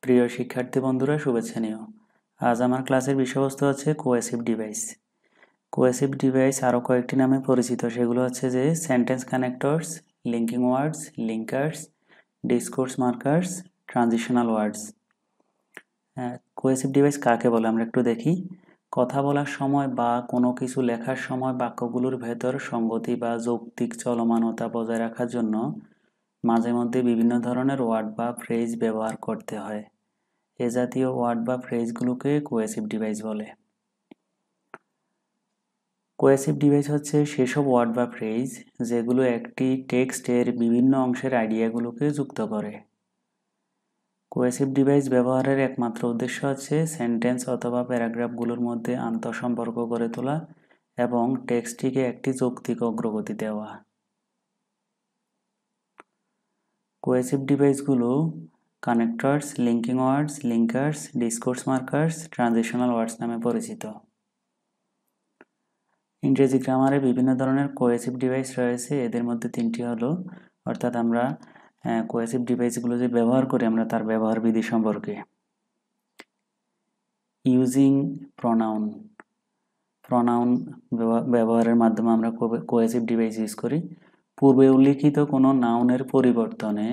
প্রিয় শিক্ষার্থী বন্ধুরা, শুভেচ্ছা নিও। আজ আমার ক্লাসের বিষয়বস্তু হচ্ছে কোহেসিভ ডিভাইস। কোহেসিভ ডিভাইস আরও কয়েকটি নামে পরিচিত, সেগুলো হচ্ছে যে sentence connectors, linking words, linkers, discourse markers, transitional words. Cohesive device কাকে বলে আমরা একটু দেখি। কথা বলার সময় বা কোনো কিছু লেখার সময় বাক্যগুলোর ভেতর সঙ্গতি বা যৌক্তিক চলমানতা বজায় রাখার জন্য মাঝে মধ্যে বিভিন্ন ধরনের ওয়ার্ড বা ফ্রেজ ব্যবহার করতে হয়। এ জাতীয় ওয়ার্ড বা ফ্রেজগুলোকে কোহেসিভ ডিভাইস বলে। কোহেসিভ ডিভাইস হচ্ছে সেসব ওয়ার্ড বা ফ্রেজ যেগুলো একটি টেক্সটের বিভিন্ন অংশের আইডিয়াগুলোকে যুক্ত করে। কোহেসিভ ডিভাইস ব্যবহারের একমাত্র উদ্দেশ্য হচ্ছে সেন্টেন্স অথবা প্যারাগ্রাফগুলোর মধ্যে আন্তঃসম্পর্ক গড়ে তোলা এবং টেক্সটটিকে একটি যৌক্তিক অগ্রগতি দেওয়া। কোহেসিভ ডিভাইসগুলো connectors, linking words, linkers, discourse markers, transitional words নামে পরিচিত। ইংরেজি গ্রামারে বিভিন্ন ধরনের কোহেসিভ ডিভাইস রয়েছে। এদের মধ্যে তিনটি হলো, অর্থাৎ আমরা কোহেসিভ ডিভাইসগুলো যে ব্যবহার করি আমরা তার ব্যবহার বিধি সম্পর্কে। ইউজিং প্রনাউন, প্রনাউন ব্যবহারের মাধ্যমে আমরা কোহেসিভ ডিভাইস ইউজ করি। পূর্বে উল্লিখিত কোনো নাউনের পরিবর্তনে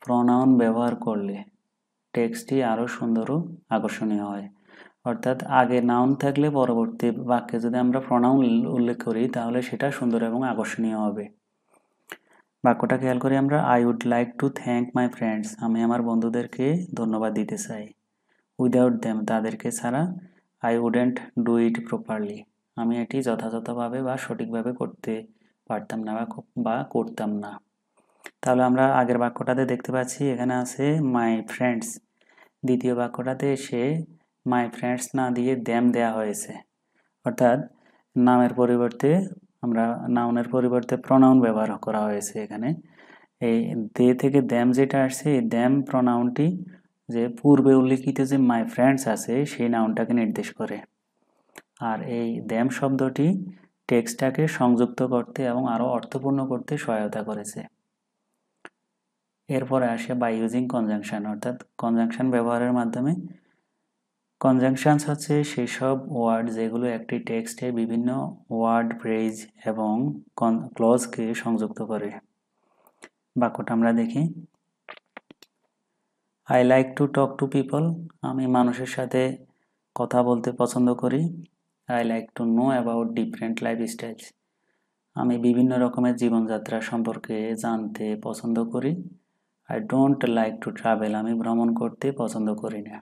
প্রনাউন ব্যবহার করলে টেক্সটটি আরও সুন্দর ও আকর্ষণীয় হয়। অর্থাৎ আগে নাউন থাকলে পরবর্তী বাক্যে যদি আমরা প্রনাউন উল্লেখ করি তাহলে সেটা সুন্দর এবং আকর্ষণীয় হবে। বাক্যটা খেয়াল করি আমরা, I would like to thank my friends, আমি আমার বন্ধুদেরকে ধন্যবাদ দিতে চাই। উইদাউট দেম, তাদেরকে ছাড়া, I wouldn't do it properly, আমি এটি যথাযথভাবে বা সঠিকভাবে করতে পারতাম না বা করতাম না। তাহলে আমরা আগের বাক্যটাতে দেখতে পাচ্ছি এখানে আছে মাই ফ্রেন্ডস, দ্বিতীয় বাক্যটাতে এসে মাই ফ্রেন্ডস না দিয়ে দ্যাম দেয়া হয়েছে, অর্থাৎ নামের পরিবর্তে আমরা নাউনের পরিবর্তে প্রনাউন ব্যবহার করা হয়েছে এখানে। এই দে থেকে দ্যাম যেটা আসছে, এই দ্যাম প্রনাউনটি যে পূর্বে উল্লিখিত যে মাই ফ্রেন্ডস আছে সেই নাউনটাকে নির্দেশ করে। আর এই দ্যাম শব্দটি টেক্সটটাকে সংযুক্ত করতে এবং আরও অর্থপূর্ণ করতে সহায়তা করেছে। এরপরে আসে বাই ইউজিং কনজাংশন, অর্থাৎ কনজাংশন ব্যবহারের মাধ্যমে। কনজাংশনস হচ্ছে সেসব ওয়ার্ড যেগুলো একটি টেক্সটে বিভিন্ন ওয়ার্ড, ফ্রেজ এবং ক্লজকে সংযুক্ত করে। বাক্যটা আমরা দেখি, I like to talk to people, আমি মানুষের সাথে কথা বলতে পছন্দ করি। I like to know about different lifestyles, আমি বিভিন্ন রকমের জীবনযাত্রা সম্পর্কে জানতে পছন্দ করি। I don't like to travel, আমি ভ্রমণ করতে পছন্দ করি না।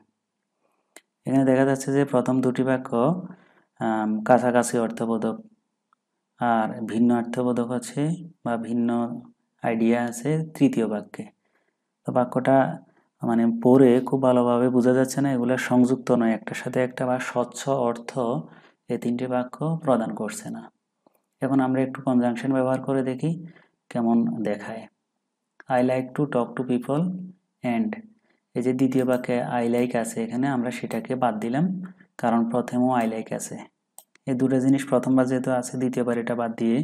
এখানে দেখা যাচ্ছে যে প্রথম দুটি বাক্য কাছাকাছি অর্থবোধক, আর ভিন্ন অর্থবোধক আছে বা ভিন্ন আইডিয়া আছে তৃতীয় বাক্যে। তো বাক্যটা মানে পড়ে খুব ভালোভাবে বোঝা যাচ্ছে না এগুলো সংযুক্ত নয় একটার সাথে একটা, বা স্বচ্ছ অর্থ এই তিনটি বাক্য প্রদান করছে না। এখন আমরা একটু কনজাংশন ব্যবহার করে দেখি কেমন দেখায়। I like to talk to people and, এই যে দ্বিতীয় বাক্যে আই লাইক আছে এখানে আমরা সেটাকে বাদ দিলাম, কারণ প্রথমেও আই লাইক আছে। এই দুটো জিনিস প্রথমবার যেহেতু আছে দ্বিতীয়বার এটা বাদ দিয়ে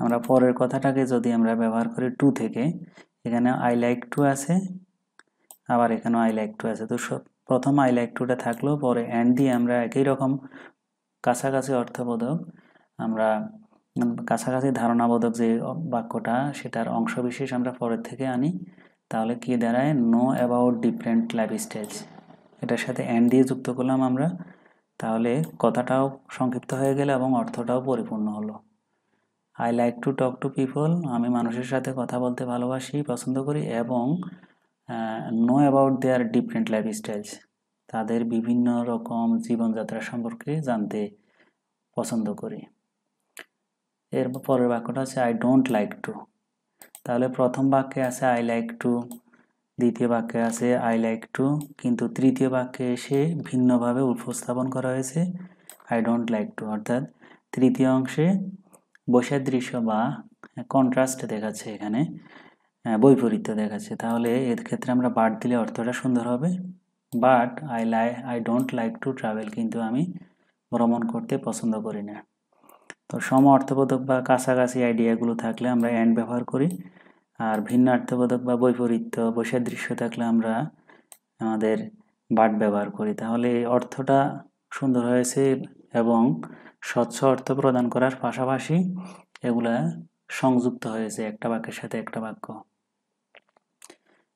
আমরা পরের কথাটাকে যদি আমরা ব্যবহার করি টু থেকে, এখানে আই লাইক টু আছে, আবার এখানেও আই লাইক টু আছে। তো প্রথম আই লাইক টুটা থাকলেও পরে অ্যান্ড দিয়ে আমরা একই রকম কাছাকাছি অর্থবোধক, আমরা কাছাকাছি ধারণাবোধক যে বাক্যটা সেটার অংশবিশেষ আমরা পরের থেকে আনি। তাহলে কি দাঁড়ায়, নো অ্যাবাউট ডিফারেন্ট লাইফস্টাইলস, এটার সাথে অ্যান্ড দিয়ে যুক্ত করলাম আমরা, তাহলে কথাটাও সংক্ষিপ্ত হয়ে গেল এবং অর্থটাও পরিপূর্ণ হলো। I like to talk to people, আমি মানুষের সাথে কথা বলতে ভালোবাসি, পছন্দ করি, এবং know about their different lifestyles, তাদের বিভিন্ন রকম জীবনযাত্রা সম্পর্কে জানতে পছন্দ করি। এর পরের বাক্যটা হচ্ছে আই ডোন্ট লাইক টু, তাহলে প্রথম বাক্যে আছে আই লাইক টু, দ্বিতীয় বাক্যে আছে আই লাইক টু, কিন্তু তৃতীয় বাক্যে এসে ভিন্নভাবে উপস্থাপন করা হয়েছে আই ডোন্ট লাইক টু, অর্থাৎ তৃতীয় অংশে বৈসাদৃশ্য বা কন্ট্রাস্ট দেখাচ্ছে, এখানে বৈপরীত্য দেখাচ্ছে। তাহলে এর ক্ষেত্রে আমরা বাট দিলে অর্থটা সুন্দর হবে, but I don't like to travel, কিন্তু আমি ভ্রমণ করতে পছন্দ করি না। তো সম অর্থবোধক বা কাছাকাছি আইডিয়াগুলো থাকলে আমরা অ্যান্ড ব্যবহার করি, আর ভিন্ন অর্থবোধক বা বৈপরীত্য বৈসাদৃশ্য থাকলে আমরা আমাদের বাট ব্যবহার করি, তাহলে এই অর্থটা সুন্দর হয়েছে এবং স্বচ্ছ অর্থ প্রদান করার পাশাপাশি এগুলা সংযুক্ত হয়েছে একটা বাক্যের সাথে একটা বাক্য।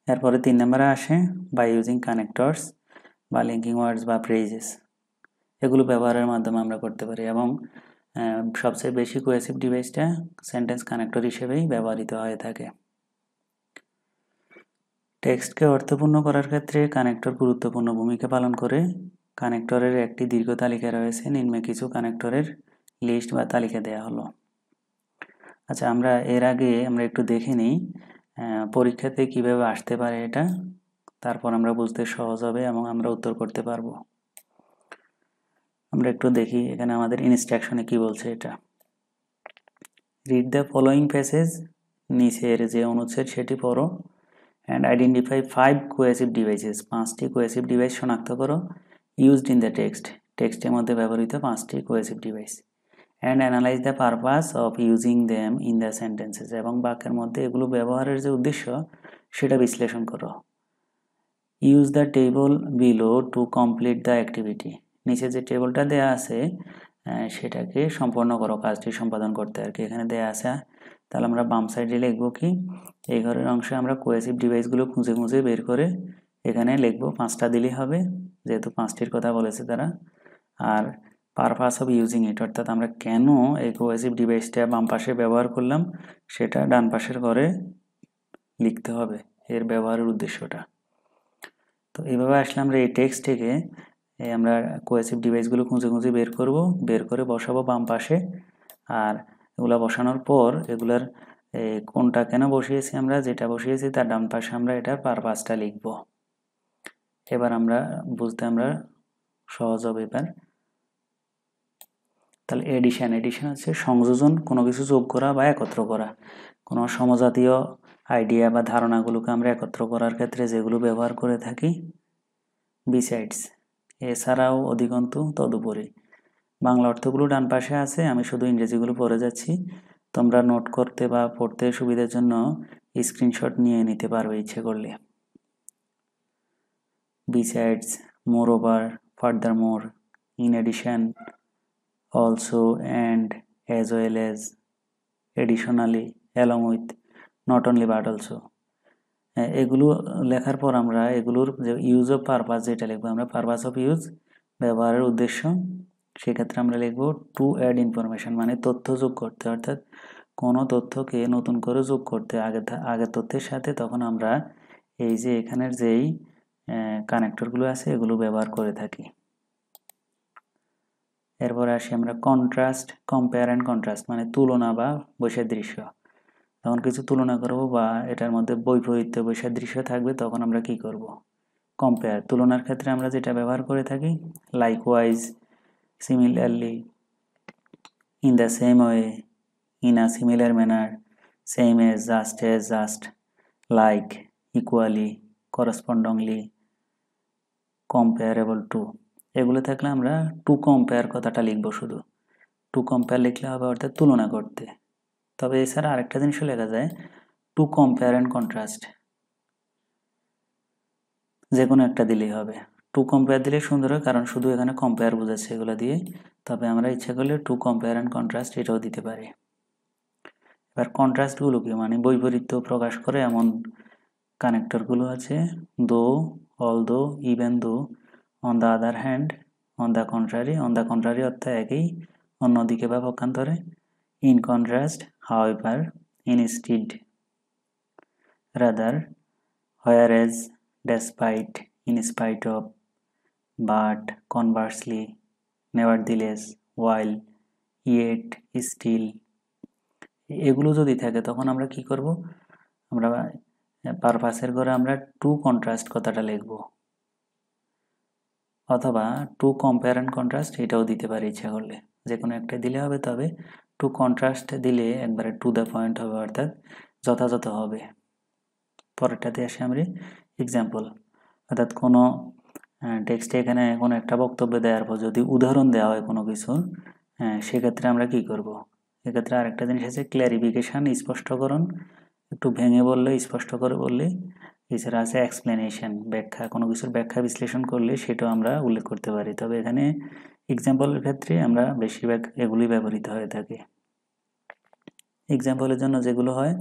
এরপরে 3 নম্বরে আসে বাই ইউজিং কানেক্টরস বা লিঙ্কিং ওয়ার্ডস বা ফ্রেজেস। এগুলো ব্যবহারের মাধ্যমে আমরা করতে পারি এবং সবচেয়ে বেশি কোহেসিভ ডিভাইসটা সেন্টেন্স কানেক্টর হিসেবেই ব্যবহৃত হয়ে থাকে। টেক্সটকে অর্থপূর্ণ করার ক্ষেত্রে কানেক্টর গুরুত্বপূর্ণ ভূমিকা পালন করে। কানেক্টরের একটি দীর্ঘ তালিকা রয়েছে, নিম্নে কিছু কানেক্টরের লিস্ট বা তালিকা দেয়া হলো। আচ্ছা, আমরা এর আগে আমরা একটু দেখে নিই পরীক্ষাতে কিভাবে আসতে পারে এটা, তারপর আমরা বুঝতে সহজ হবে এবং আমরা উত্তর করতে পারবো। আমরা একটু দেখি এখানে আমাদের ইনস্ট্রাকশনে কি বলছে এটা। রিড দ্য ফলোয়িং প্যাসেজ, নিচের যে অনুচ্ছেদ সেটি পড়ো, অ্যান্ড আইডেন্টিফাই 5 কোহেসিভ ডিভাইসেস, 5টি কোহেসিভ ডিভাইস শনাক্ত করো, ইউজড ইন দ্য টেক্সট, টেক্সটের মধ্যে ব্যবহৃত 5টি cohesive device, and analyse the purpose of using them in the sentences, এবং বাক্যের মধ্যে এগুলো ব্যবহারের যে উদ্দেশ্য সেটা বিশ্লেষণ করো। Use the table below to complete the activity, নিচে যে টেবলটা দেয়া আছে সেটাকে সম্পন্ন করো, কাজটি সম্পাদন করতে আর কি এখানে দেয়া আছে। তাহলে আমরা বাম সাইডে লিখবো কি, এই ঘরের অংশে আমরা কোহেসিভ ডিভাইসগুলো খুঁজে খুঁজে বের করে এখানে লিখবো, 5টা দিলেই হবে যেহেতু 5টির কথা বলেছে তারা। আর পারপাস অফ ইউজিং ইট, অর্থাৎ আমরা কেন এই কোহেসিভ ডিভাইসটা বাম পাশে ব্যবহার করলাম সেটা ডান পাশের ঘরে লিখতে হবে, এর ব্যবহারের উদ্দেশ্যটা। তো এইভাবে আসলে আমরা এই টেক্সট থেকে আমরা কোহেসিভ ডিভাইসগুলো খুঁজে খুঁজে বের করব, বের করে বসাবো বাম পাশে। আর এগুলা বসানোর পর এগুলার কোনটা কেন বসিয়েছি, আমরা যেটা বসিয়েছি তার ডান পাশে আমরা এটার পারপাসটা লিখব। এবার আমরা বুঝতে আমরা সহজ হবে এবার। তাহলে এডিশন, এডিশন হচ্ছে সংযোজন, কোনো কিছু যোগ করা বা একত্র করা, কোনো সমজাতীয় আইডিয়া বা ধারণাগুলোকে আমরা একত্র করার ক্ষেত্রে যেগুলো ব্যবহার করে থাকি। বিসাইডস, এছাড়াও, অধিকন্তু, তদুপরি। বাংলা অর্থগুলো ডান পাশে আছে, আমি শুধু ইংরেজিগুলো পড়ে যাচ্ছি, তোমরা নোট করতে বা পড়তে সুবিধার জন্য স্ক্রিনশট নিয়ে নিতে পারবে ইচ্ছে করলে। Besides, moreover, furthermore, in addition, also, and, as well as, additionally, along with, not only but also. এগুলো লেখার পর আমরা এগুলোর যে ইউজ অফ পারপাস যেটা লিখবো আমরা, পারপাস অফ ইউজ ব্যবহারের উদ্দেশ্য, সেক্ষেত্রে আমরা লিখব টু অ্যাড ইনফরমেশন, মানে তথ্য যোগ করতে, অর্থাৎ কোনো তথ্যকে নতুন করে যোগ করতে আগের তথ্যের সাথে, তখন আমরা এই যে এখানের যেই কানেক্টরগুলো আছে এগুলো ব্যবহার করে থাকি। এরপরে আসি আমরা কন্ট্রাস্ট, কম্পেয়ার অ্যান্ড কন্ট্রাস্ট, মানে তুলনা বা বৈসাদৃশ্য। যখন কিছু তুলনা করব বা এটার মধ্যে বৈপরীত্য বৈসাদৃশ্য থাকবে তখন আমরা কি করব, কম্পেয়ার। তুলনার ক্ষেত্রে আমরা যেটা ব্যবহার করে থাকি likewise, similarly, in the same way, in a similar manner, same as, just, like, equally, correspondingly, comparable to। এগুলো থাকলে আমরা টু কম্পেয়ার কথাটা লিখবো, শুধু টু কম্পেয়ার লিখলে হবে, অর্থাৎ তুলনা করতে। তবে এছাড়া আরেকটা জিনিসও লেখা যায়, টু কম্পেয়ার অ্যান্ড কন্ট্রাস্ট, যে কোনো একটা দিলেই হবে। টু কম্পেয়ার দিলে সুন্দর হয়, কারণ শুধু এখানে কম্পেয়ার বোঝাচ্ছে এগুলো দিয়ে। তবে আমরা ইচ্ছা করলে টু কম্পেয়ার অ্যান্ড কন্ট্রাস্ট এটাও দিতে পারি। এবার কন্ট্রাস্টগুলো কি, মানে বৈপরীত্য প্রকাশ করে এমন কানেক্টরগুলো আছে, দো, অল দো, even though, on the other hand, on the contrary. On the contrary অর্থাৎ একই, অন্যদিকে বা পক্ষান্তরে। In contrast, however, instead, rather, whereas, despite, in spite of, but, conversely, nevertheless, while, yet, still। এগুলো যদি থাকে তখন আমরা কি করব, আমরা পারপাসের ঘরে আমরা টু কন্ট্রাস্ট কথাটা লিখব, অথবা টু কম্পেয়ার অ্যান্ড কন্ট্রাস্ট এটাও দিতে পারি ইচ্ছা করলে, যে কোনো একটা দিলে হবে। তবে টু কন্ট্রাস্ট দিলে একবারে টু দ্য পয়েন্ট হবে, অর্থাৎ যথাযথ হবে। পরেরটাতে আসি আমরা এক্সাম্পল, অর্থাৎ কোনো টেক্সটে এখানে কোনো একটা বক্তব্য দেওয়ার পর যদি উদাহরণ দেওয়া হয় কোনো কিছুর, সেক্ষেত্রে আমরা কি করব, এক্ষেত্রে আরেকটা জিনিস আছে ক্ল্যারিফিকেশান, স্পষ্টকরণ। একটু ভেঙে বললে, স্পষ্ট করে বললে এছাড়া আছে এক্সপ্লেনেশন, ব্যাখ্যা, কোনো কিছুর ব্যাখ্যা বিশ্লেষণ করলে সেটাও আমরা উল্লেখ করতে পারি, তবে এখানে এক্সাম্পলের ক্ষেত্রে আমরা বেশিরভাগ এগুলি ব্যবহৃত হয়ে থাকে। এক্সাম্পলের জন্য যেগুলো হয়,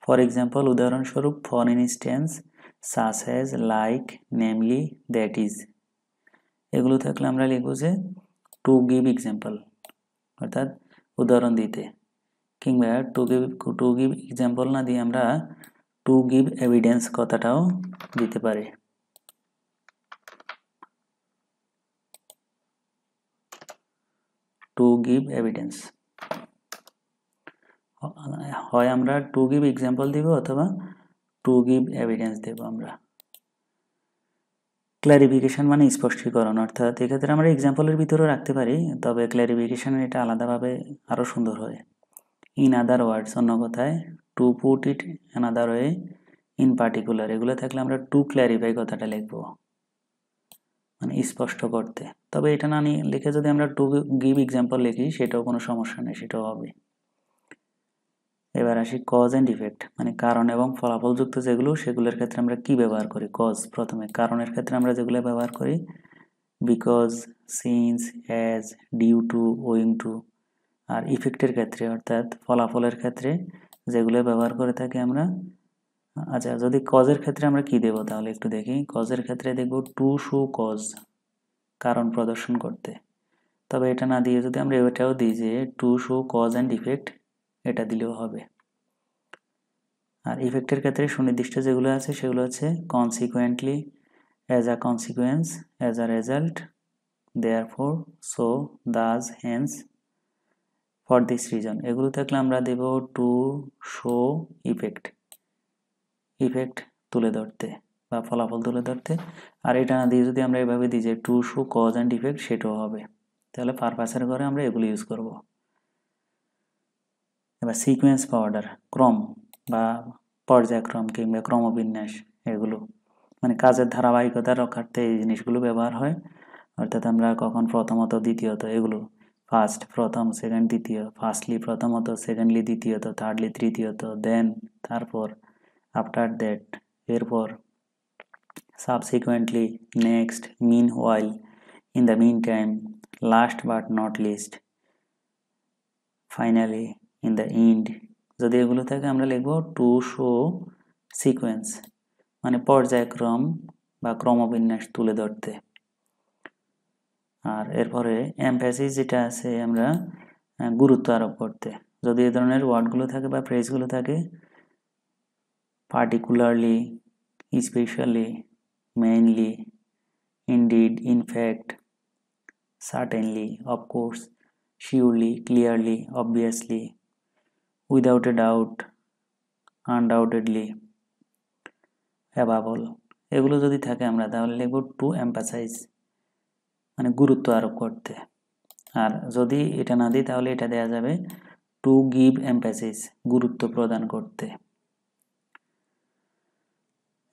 ফর এক্সাম্পল উদাহরণস্বরূপ, for instance, such as, like, namely, that is, এগুলো থাকলে আমরা লিখব যে টু গিভ এক্সাম্পল, অর্থাৎ উদাহরণ দিতে, কিংবা টু গিভ এক্সাম্পল না দিয়ে আমরা টু গিভ এভিডেন্স কথাটাও দিতে পারি। টু গিভ এভিডেন্স হয় আমরা টু গিভ এক্সাম্পল দিব অথবা টু গিভ এভিডেন্স দেব আমরা। ক্ল্যারিফিকেশন মানে স্পষ্টীকরণ, অর্থাৎ এক্ষেত্রে আমরা এক্সাম্পলের ভিতরেও রাখতে পারি, তবে ক্ল্যারিফিকেশন এটা আলাদাভাবে আরও সুন্দর হয়। ইন আদার ওয়ার্ডস, অন্য কথায়, to put it another way, in particular, এগুলো থাকলে আমরা টু ক্ল্যারিফাই কথাটা লিখব, মানে স্পষ্ট করতে। তবে এটা না নিয়ে লিখে যদি আমরা টু গিভ এক্সাম্পল লিখি সেটাও কোনো সমস্যা নেই, সেটাও হবে। এবার আসি কজ অ্যান্ড ইফেক্ট, মানে কারণ এবং ফলাফলযুক্ত যেগুলো, সেগুলোর ক্ষেত্রে আমরা কি ব্যবহার করি। কজ প্রথমে, কারণের ক্ষেত্রে আমরা যেগুলো ব্যবহার করি because, since, as, due to, owing to. আর ইফেক্টের ক্ষেত্রে অর্থাৎ ফলাফলের ক্ষেত্রে যেগুলো ব্যবহার করে থাকি আমরা, আচ্ছা যদি কজের ক্ষেত্রে আমরা কি দেব তাহলে একটু দেখি। কজের ক্ষেত্রে দেখব টু শো কজ, কারণ প্রদর্শন করতে। তবে এটা না দিয়ে যদি আমরা এটাও দিই যে to show cause and effect, এটা দিলেও হবে। আর ইফেক্টের ক্ষেত্রে সুনির্দিষ্ট যেগুলো আছে সেগুলো হচ্ছে consequently, as a consequence, as a result, therefore, so, thus, hence, for this reason, এগুলো থাকলে আমরা দেব টু শো ইফেক্ট, ইফেক্ট তুলে ধরতে বা ফলাফল তুলে ধরতে। আর এটা না দিয়ে যদি আমরা এভাবে দিই যে to show cause and effect, সেটাও হবে। তাহলে পারপাসের ঘরে আমরা এগুলো ইউজ করব। এবার সিকোয়েন্স বা অর্ডার, ক্রম বা পর্যায়ক্রম কিংবা ক্রমবিন্যাস, এগুলো মানে কাজের ধারাবাহিকতা রক্ষার্থে এই জিনিসগুলো ব্যবহার হয়। অর্থাৎ আমরা কখন প্রথমত, দ্বিতীয়ত, এগুলো ফার্স্ট প্রথম, সেকেন্ড দ্বিতীয়, ফার্স্টলি প্রথমত, সেকেন্ডলি দ্বিতীয়ত, থার্ডলি তৃতীয়ত, দেন তারপর, আফটার দ্যাট এরপর, subsequently next, meanwhile, in the meantime, last but not least, finally, in the end. যদি এগুলো থাকে আমরা লিখব টু শো সিকোয়েন্স, মানে পর্যায়ক্রম বা ক্রমবিন্যাস তুলে ধরতে। আর এরপরে এমফ্যাসিস যেটা আছে আমরা গুরুত্ব আরোপ করতে। যদি এই ধরনের ওয়ার্ডগুলো থাকে বা ফ্রেজগুলো থাকে, particularly, specially, mainly, indeed, in fact, certainly, of course, surely, clearly, obviously, without a doubt, undoubtedly, arguably, এগুলো যদি থাকে আমরা তাহলে লিখব টু এমফাসাইজ, মানে গুরুত্ব আরোপ করতে। আর যদি এটা না দিই তাহলে এটা দেয়া যাবে টু গিভ এমফাসিস, গুরুত্ব প্রদান করতে।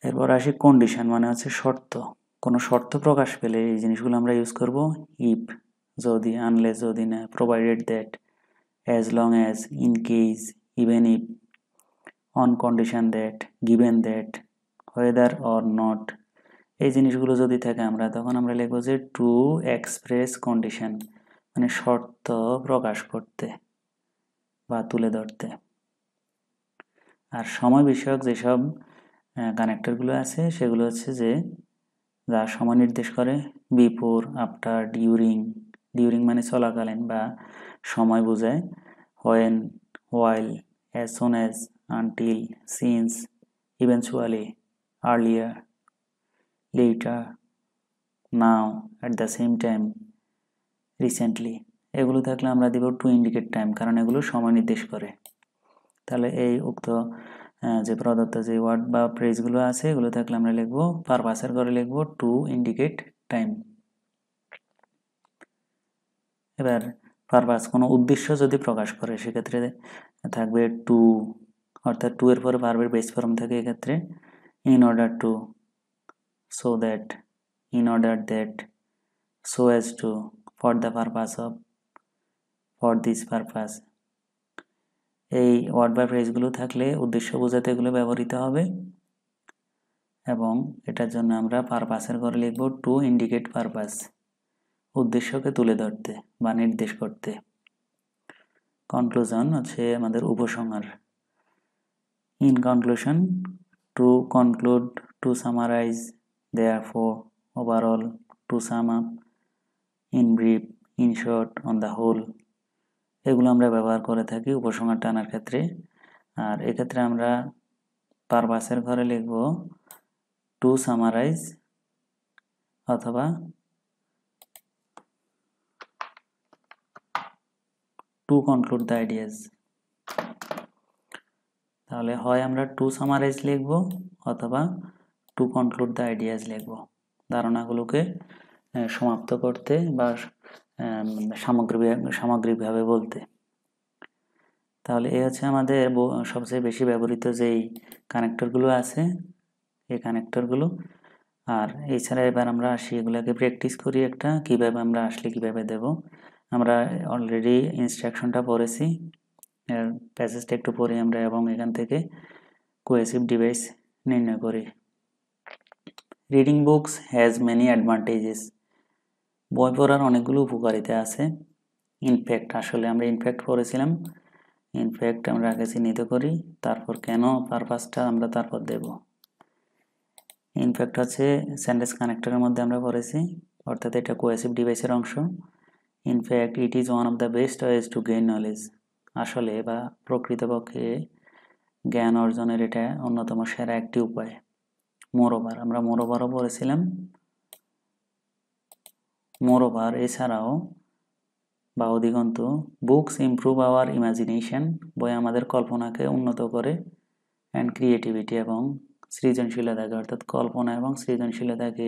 এরপর আসি কন্ডিশন, মানে হচ্ছে শর্ত। কোনো শর্ত প্রকাশ পেলে এই জিনিসগুলো আমরা ইউজ করব। ইফ যদি, আনলেস যদি না, provided that, as long as, in case, even if, on condition that, given that, whether or not, এই জিনিসগুলো যদি থাকে আমরা তখন আমরা লিখব যে টু এক্সপ্রেস কন্ডিশন, মানে শর্ত প্রকাশ করতে বা তুলে ধরতে। আর সময় বিষয়ক যেসব কানেক্টরগুলো আছে সেগুলো হচ্ছে যে যা সময় নির্দেশ করে, বিফোর, আফটার, ডিউরিং, ডিউরিং মানে চলাকালীন বা সময় বোঝায়, when, while, as soon as, until, since, eventually, earlier, letter, now, at the same time, recently, এগুলো থাকলে আমরা দিব টু ইন্ডিকেট টাইম, কারণ এগুলো সময় নির্দেশ করে। তাহলে এই উক্ত যে প্রদত্ত যে ওয়ার্ড বা ফ্রেজগুলো আছে এগুলো থাকলে আমরা লিখব পারপাসের ঘরে লিখব টু ইন্ডিকেট টাইম। এবার পারপাস কোনো উদ্দেশ্য যদি প্রকাশ করে সেক্ষেত্রে থাকবে টু, অর্থাৎ টু এর পরে ভার্বের বেস ফর্ম থাকে এক্ষেত্রে in order to, so that, in order that, so as to, for the purpose of, for this purpose. এই ওয়ার্ড বা ফ্রেজগুলো থাকলে উদ্দেশ্য বোঝাতে এগুলো ব্যবহৃত হবে। এবং এটার জন্য আমরা পারপাসের ঘরে লিখব টু ইন্ডিকেট পারপাস, উদ্দেশ্যকে তুলে ধরতে বা নির্দেশ করতে। কনক্লুশন হচ্ছে আমাদের উপসংহার। In conclusion, to conclude, to summarise, therefore, overall, to sum up, in brief, in short, on the whole, এগুলো আমরা ব্যবহার করে থাকি উপসংহার টানার ক্ষেত্রে। আর এক্ষেত্রে আমরা পারপাসের ঘরে লিখব টু সামারাইজ অথবা টু কনক্লুড দ্য আইডিয়াস। তাহলে হয় আমরা টু সামারাইজ লিখব অথবা টু কনক্লুড দ্য আইডিয়াস লিখব, ধারণাগুলোকে সমাপ্ত করতে বা সামগ্রিকভাবে বলতে। তাহলে এই হচ্ছে আমাদের সবচেয়ে বেশি ব্যবহৃত যেই কানেক্টরগুলো আছে, এই কানেক্টরগুলো। আর এছাড়া এবার আমরা আসি এগুলোকে প্র্যাকটিস করি একটা, কিভাবে আমরা আসলে কিভাবে দেব। আমরা অলরেডি ইনস্ট্রাকশনটা পড়েছি, প্যাসেজটা একটু পড়ি আমরা এবং এখান থেকে কোহেসিভ ডিভাইস নির্ণয় করি। Reading books has many advantages, বই পড়ার অনেকগুলো উপকারিতা আছে। ইনফ্যাক্ট, আসলে আমরা ইনফ্যাক্ট পড়েছিলাম, ইনফ্যাক্ট আমরা আগে চিহ্নিত করি, তারপর কেন পারপাসটা আমরা তারপর দেব। ইনফ্যাক্ট হচ্ছে সেন্টেন্স কানেক্টরের মধ্যে আমরা পড়েছি, অর্থাৎ এটা কোহেসিভ ডিভাইসের অংশ। In fact it is one of the best ways to gain knowledge, আসলে বা প্রকৃতপক্ষে জ্ঞান অর্জনের এটা অন্যতম সেরা একটি উপায়। মোরওভার, আমরা মোরওভারও পড়েছিলাম। মোরওভার এছাড়াও বা অধিকন্তু, বুকস ইমপ্রুভ আওয়ার ইমাজিনেশন, বই আমাদের কল্পনাকে উন্নত করে, অ্যান্ড ক্রিয়েটিভিটি, এবং সৃজনশীলতাকে, অর্থাৎ কল্পনা এবং সৃজনশীলতাকে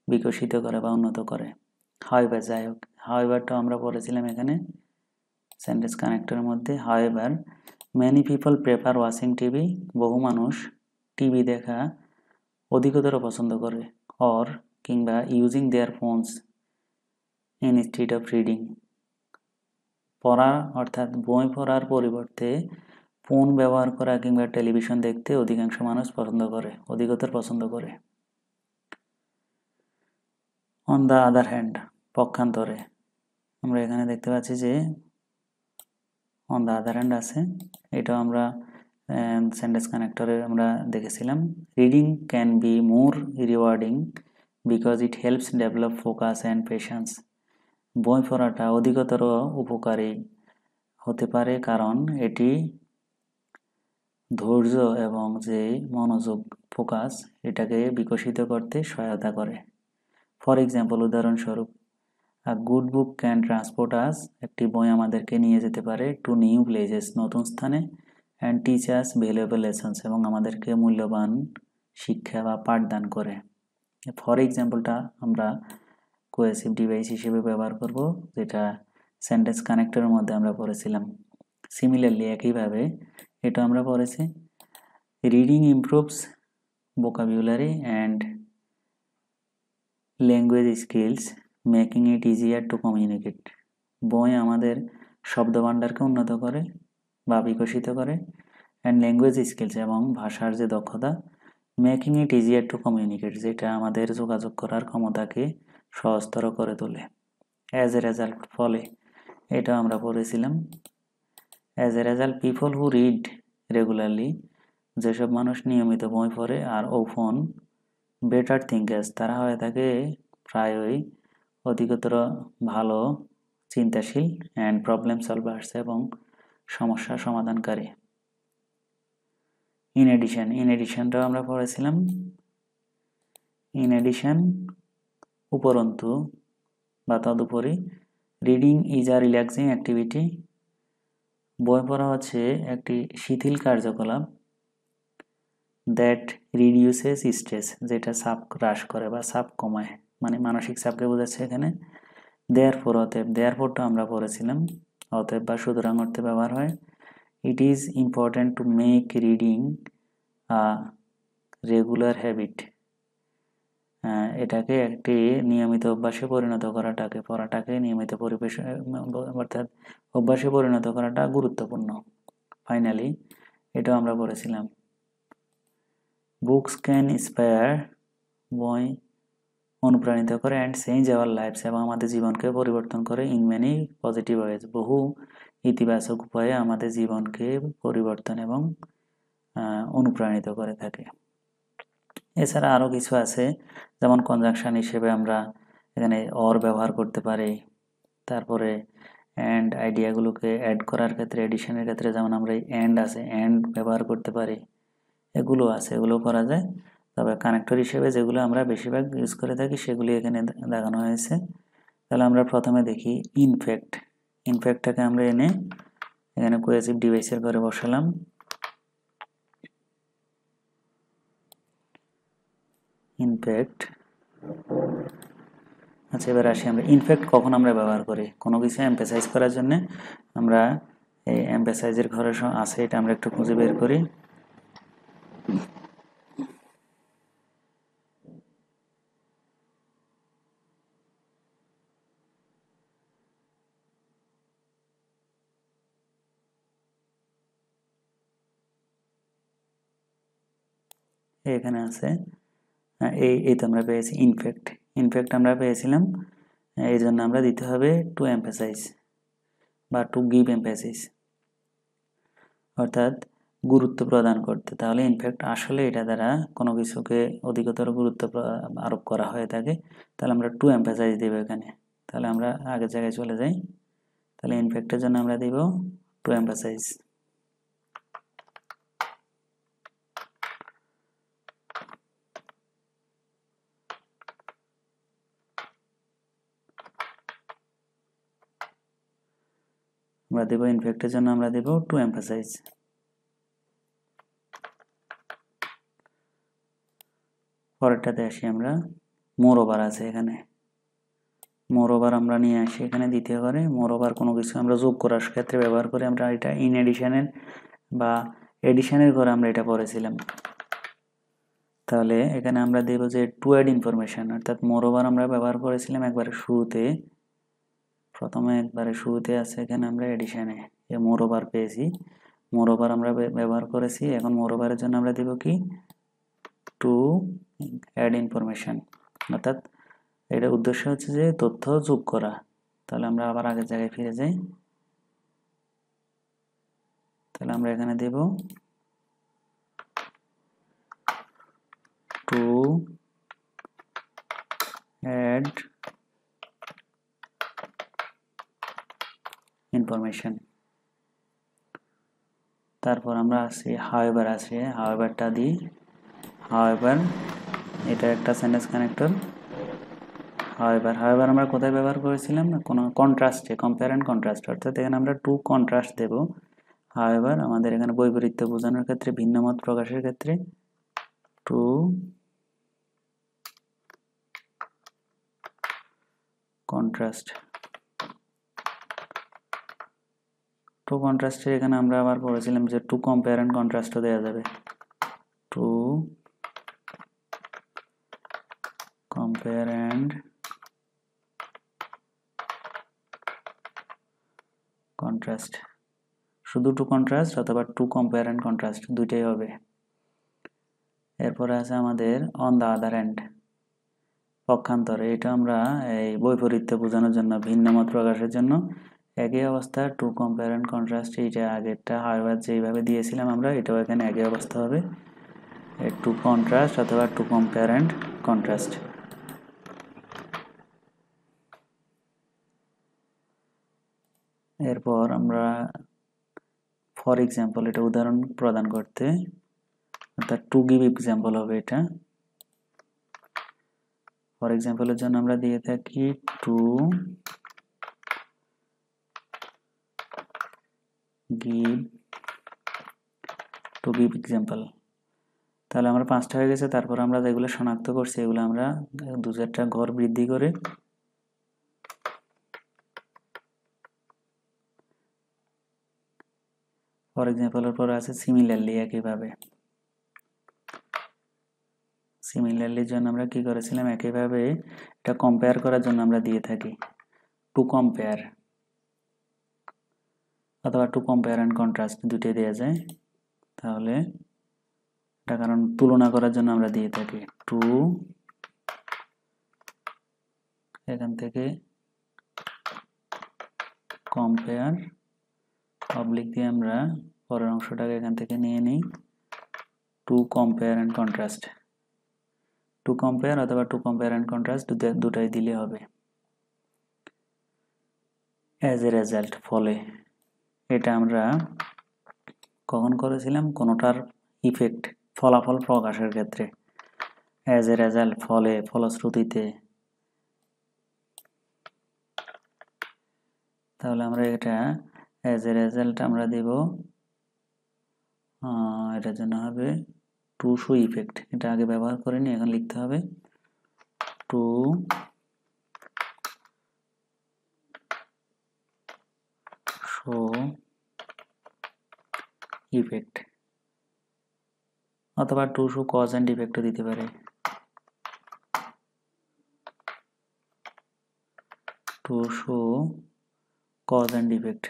বিকশিত করে বা উন্নত করে। হাউএভার, যাই হোক, হাউএভারটা আমরা পড়েছিলাম এখানে সেন্টেন্স কানেক্টরের মধ্যে। However many people prefer watching TV, বহু মানুষ টিভি দেখা অধিকতর পছন্দ করে, অর কিংবা using their phones instead of reading, পড়া অর্থাৎ বই পড়ার পরিবর্তে ফোন ব্যবহার করা কিংবা টেলিভিশন দেখতে অধিকাংশ মানুষ পছন্দ করে, অধিকতর পছন্দ করে। অন দ্য আদার হ্যান্ড, পক্ষান্তরে, আমরা এখানে দেখতে পাচ্ছি যে অন দ্য আদার হ্যান্ড আছে, এটাও আমরা সেন্টেন্স কানেক্টরে আমরা দেখেছিলাম। Reading can be more rewarding because it helps develop focus and patience, বই পড়াটা অধিকতর উপকারী হতে পারে কারণ এটি ধৈর্য এবং যে মনোযোগ, ফোকাস, এটাকে বিকশিত করতে সহায়তা করে। ফর এক্সাম্পল, উদাহরণস্বরূপ, a good book can transport us, একটি বই আমাদেরকে নিয়ে যেতে পারে, টু নিউ প্লেসেস, নতুন স্থানে, and teach us valuable lessons, এবং আমাদেরকে মূল্যবান শিক্ষা বা পাঠদান করে। ফর এক্সাম্পলটা আমরা কোহেসিভ ডিভাইস হিসেবে ব্যবহার করব, যেটা সেন্টেন্স কানেক্টরের মধ্যে আমরা পড়েছিলাম। সিমিলারলি, একইভাবে এটা আমরা পড়েছি, reading improves vocabulary and language skills, making it easier to communicate, বই আমাদের শব্দভাণ্ডারকে উন্নত করে বা বিকশিত করে, অ্যান্ড ল্যাঙ্গুয়েজ স্কিলস, এবং ভাষার যে দক্ষতা, making it easier to communicate, যেটা আমাদের যোগাযোগ করার ক্ষমতাকে সহজতর করে তোলে। অ্যাজ এ রেজাল্ট, ফলে, এটা আমরা পড়েছিলাম। As a result, people who read regularly, যেসব মানুষ নিয়মিত বই পড়ে, আর ওফন বেটার থিঙ্কার্স, তারা হয়ে থাকে প্রায়ই অধিকতর ভালো চিন্তাশীল, অ্যান্ড প্রবলেম সলভার্স, এবং সমস্যা সমাধানকারী। ইন এডিশনটাও আমরা পড়েছিলাম। ইন এডিশন, উপরন্তু বা তদুপরি, reading is a relaxing activity, বই পড়া হচ্ছে একটি শিথিল কার্যকলাপ, দ্যাট রিডিউসেস স্ট্রেস, যেটা চাপ হ্রাস করে বা চাপ কমায়, মানে মানসিক চাপকে বোঝাচ্ছে এখানে। দেয়ারফর, অতএব, দেয়ারফরটা আমরা পড়েছিলাম, অতএব বা সুতরাং অর্থে ব্যবহার হয়। It is important to make reading a regular habit, এটাকে একটি নিয়মিত অভ্যাসে পরিণত করাটাকে, পড়াটাকে নিয়মিত পরিবেশ অর্থাৎ অভ্যাসে পরিণত করাটা গুরুত্বপূর্ণ। ফাইনালি, এটাও আমরা পড়েছিলাম, বুকস ক্যান ইন্সপায়ার, বই অনুপ্রাণিত করে অ্যান্ড চেঞ্জ আওয়ার লাইফস, এবং আমাদের জীবনকে পরিবর্তন করে ইন মেনি পজিটিভ ওয়েজ, বহু ইতিবাচক উপায়ে আমাদের জীবনকে পরিবর্তন এবং অনুপ্রাণিত করে থাকে। এছাড়া আরও কিছু আছে, যেমন কনজাংশন হিসেবে আমরা এখানে অর ব্যবহার করতে পারি। তারপরে অ্যান্ড আইডিয়াগুলোকে অ্যাড করার ক্ষেত্রে, এডিশনের ক্ষেত্রে যেমন আমরা এই অ্যান্ড আছে, অ্যান্ড ব্যবহার করতে পারি। এগুলো আছে, এগুলো করা যায়। তবে কানেক্টর হিসেবে যেগুলো আমরা বেশিরভাগ ইউজ করে থাকি সেগুলি এখানে দেখানো হয়েছে। তাহলে আমরা প্রথমে দেখি ইনফ্যাক্ট। ইনফ্যাক্টটাকে আমরা এনে এখানে কোহেসিভ ডিভাইসের ঘরে বসালাম। ইনফ্যাক্ট, আচ্ছা এবার আসি আমরা ইনফ্যাক্ট কখন আমরা ব্যবহার করি। কোনো কিছু এমফাসাইজ করার জন্য আমরা এই এমফাসাইজের ঘরে আছে, এটা আমরা একটু খুঁজে বের করি। এখানে আছে, এই তো আমরা পেয়েছি ইনফ্যাক্ট। ইনফ্যাক্ট আমরা পেয়েছিলাম, এই জন্য আমরা দিতে হবে টু এমফাসাইজ বা টু গিভ এমফাসিস, অর্থাৎ গুরুত্ব প্রদান করতে। তাহলে ইনফ্যাক্ট আসলে এটা দ্বারা কোনো কিছুকে অধিকতর গুরুত্ব আরোপ করা হয়ে থাকে। তাহলে আমরা টু এমফাসাইজ দেব এখানে। তাহলে আমরা আগের জায়গায় চলে যাই। তাহলে ইনফ্যাক্টের জন্য আমরা দিব টু এমফাসাইজ। আমরা দেব ইনফ্যাক্টের জন্য আমরা দেব টু এমফাসাইজ। পরেরটাতে আসি আমরা, মোর ওভার আছে এখানে। মোর ওভার আমরা নিয়ে আসি এখানে দ্বিতীয় ঘরে। মোর ওভার কোনো কিছু আমরা যোগ করার ক্ষেত্রে ব্যবহার করি। আমরা এটা ইন এডিশনের বা এডিশনের ঘরে আমরা এটা পড়েছিলাম। তাহলে এখানে আমরা দেব যে টু অ্যাড ইনফরমেশন, অর্থাৎ মোর ওভার আমরা ব্যবহার করেছিলাম একবারে শুরুতে। প্রথমে একবারে শুরুতে আছে এখানে আমরা এডিশনে মোর ওভার পেয়েছি। মোর ওভার আমরা ব্যবহার করেছি। এখন মোর ওভারের জন্য আমরা দেব কি টু অ্যাড ইনফরমেশন, অর্থাৎ এটার উদ্দেশ্য হচ্ছে যে তথ্য যোগ করা। তাহলে আমরা আবার আগের জায়গায় ফিরে যাই। তাহলে আমরা এখানে দেব টু অ্যাড ইনফরমেশন। তারপর আমরা আসি হাওয়েভার আছে, হাওয়েভারটা দিই। হাওয়েভার এটা একটা সেন্টেন্স কানেক্টর। হাওয়েভার আমরা কোথায় ব্যবহার করেছিলাম, কোনো কন্ট্রাস্টে, কম্পেয়ার অ্যান্ড কন্ট্রাস্ট, অর্থাৎ এখানে আমরা টু কন্ট্রাস্ট দেব। হাওয়েভার আমাদের এখানে বৈপরীত্য বোঝানোর ক্ষেত্রে, ভিন্নমত প্রকাশের ক্ষেত্রে টু কন্ট্রাস্ট। টু কন্ট্রাস্টের এখানে আমরা আবার পড়েছিলাম যে টু কম্পেয়ার অ্যান্ড কন্ট্রাস্টও দেওয়া যাবে। টু কম্পেয়ার অ্যান্ড কন্ট্রাস্ট, শুধু টু কন্ট্রাস্ট অথবা টু কম্পেয়ার অ্যান্ড কন্ট্রাস্ট দুইটাই হবে। এরপরে আছে আমাদের অন দ্য আদার হ্যান্ড, পক্ষান্তরে। এটা আমরা এই বৈপরীত্য বোঝানোর জন্য, ভিন্নমত প্রকাশের জন্য একই অবস্থা টু কম্পেয়ার অ্যান্ড কন্ট্রাস্ট। এইটা আগেরটা হাওয়েভার যেইভাবে দিয়েছিলাম আমরা, এটাও এখানে একই অবস্থা হবে, টু কন্ট্রাস্ট অথবা টু কম্পেয়ার অ্যান্ড কন্ট্রাস্ট। এরপর আমরা ফর এক্সাম্পল, এটা উদাহরণ প্রদান করতে, অর্থাৎ টু গিভ এক্সাম্পল হবে এটা। ফর এক্সাম্পলের জন্য আমরা দিয়ে থাকি টু গিভ এক্সাম্পল। তাহলে আমরা 5টা হয়ে গেছে। তারপর আমরা যেগুলো শনাক্ত করছি এগুলো আমরা 2-4টা ঘর বৃদ্ধি করে ফর এক্সাম্পলের পর আছে সিমিলারলি। একইভাবে সিমিলারলির জন্য আমরা কি করেছিলাম, একইভাবে এটা কম্পেয়ার করার জন্য আমরা দিয়ে থাকি টু কম্পেয়ার অথবা টু কম্পেয়ার অ্যান্ড কন্ট্রাস্ট, দুটোই দেওয়া যায়। তাহলে এটা কারণ তুলনা করার জন্য আমরা দিয়ে থাকি টু, এখান থেকে কম্পেয়ার পাবলিক দিয়ে আমরা পরের অংশটাকে এখান থেকে নিয়ে নিই to compare and contrast. To compare অথবা টু কম্পেয়ার অ্যান্ড কন্ট্রাস্ট দুটাই দিলে হবে। অ্যাজ এ রেজাল্ট, ফলে, এটা আমরা কখন করেছিলাম? কোনোটার ইফেক্ট, ফলাফল প্রকাশের ক্ষেত্রে। অ্যাজ এ রেজাল্ট, ফলে, ফলশ্রুতিতে। তাহলে আমরা এটা অ্যাজ এ রেজাল্ট আমরা দেব, এটার জন্য হবে টু শো ইফেক্ট। এটা আগে ব্যবহার করিনি, এখন লিখতে হবে টু শো ইফেক্ট, অথবা টু শো কজ অ্যান্ড ইফেক্টও দিতে পারে। To show cause and effect.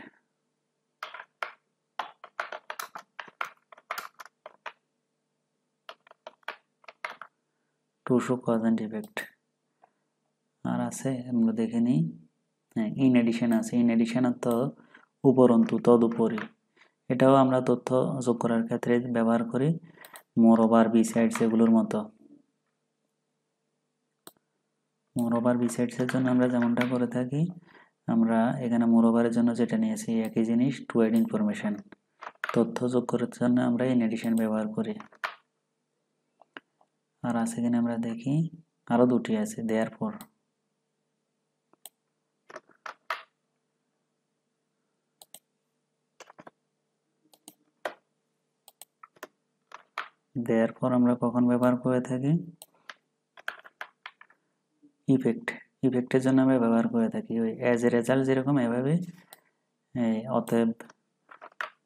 To show cause and effect. আর আছে, আমরা দেখে নিই। হ্যাঁ, ইন এডিশন আছে। ইন এডিশন অর্থ উপরন্তু, তদুপরি। এটাও আমরা তথ্য যোগ করার ক্ষেত্রে ব্যবহার করি, মোর ওভার, বিসাইডস এগুলোর মতো। মোর ওভার, বিসাইডসের জন্য আমরা যেমনটা করে থাকি, আমরা এখানে মোর ওভারের জন্য যেটা নিয়েছি একই জিনিস, টু অ্যাড ইনফরমেশন, তথ্য যোগ করার জন্য আমরা ইন এডিশন ব্যবহার করি। আর আছে কিনা আমরা দেখি, আরো দুটি আছে, দেয়ারফর। দেয়ারফর আমরা কখন ব্যবহার করে থাকি? ইফেক্টের জন্য আমরা ব্যবহার করে থাকি। ওই অ্যাজ এ রেজাল্ট যেরকম, এভাবে অতএব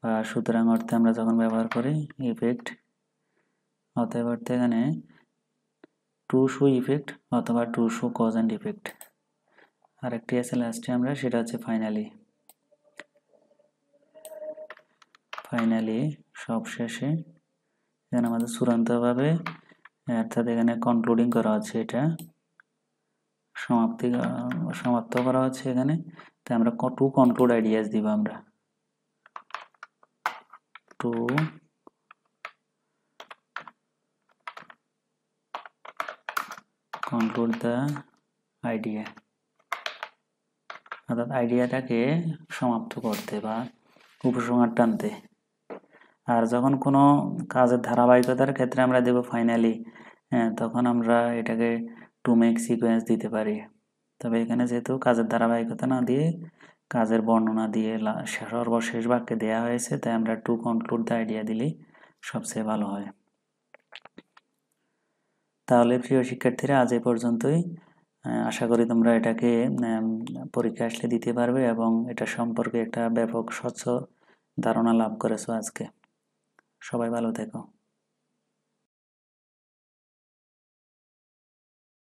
বা সুতরাং অর্থে আমরা যখন ব্যবহার করি ইফেক্ট, অতএব অর্থে এখানে টু শো ইফেক্ট অথবা to show cause and effect. আরেকটি আছে লাস্টে আমরা, সেটা হচ্ছে ফাইনালি। ফাইনালি সবশেষে, এখানে আমাদের চূড়ান্তভাবে, অর্থাৎ এখানে কনক্লুডিং করা হচ্ছে, এটা সমাপ্ত করা হচ্ছে এখানে। তাই আমরা টু কনক্লুড আইডিয়াস দিব, আমরা টু কনক্লুড দ্য আইডিয়া, অর্থাৎ আইডিয়াটাকে সমাপ্ত করতে বা উপসংহার টানতে। আর যখন কোনো কাজের ধারাবাহিকতার ক্ষেত্রে আমরা দেব ফাইনালি, তখন আমরা এটাকে টু মেক সিকোয়েন্স দিতে পারি। তবে এখানে যেহেতু কাজের ধারাবাহিকতা না দিয়ে কাজের বর্ণনা দিয়ে সর্বশেষ বাক্যে দেওয়া হয়েছে, তাই আমরা টু কনক্লুড দ্য আইডিয়া দিলেই সবচেয়ে ভালো হয়। তাহলে প্রিয় শিক্ষার্থীরা, আজ এ পর্যন্তই। আশা করি তোমরা এটাকে পরীক্ষা আসলে দিতে পারবে এবং এটা সম্পর্কে একটা ব্যাপক স্বচ্ছ ধারণা লাভ করেছো আজকে। সবাই ভালো থেকো।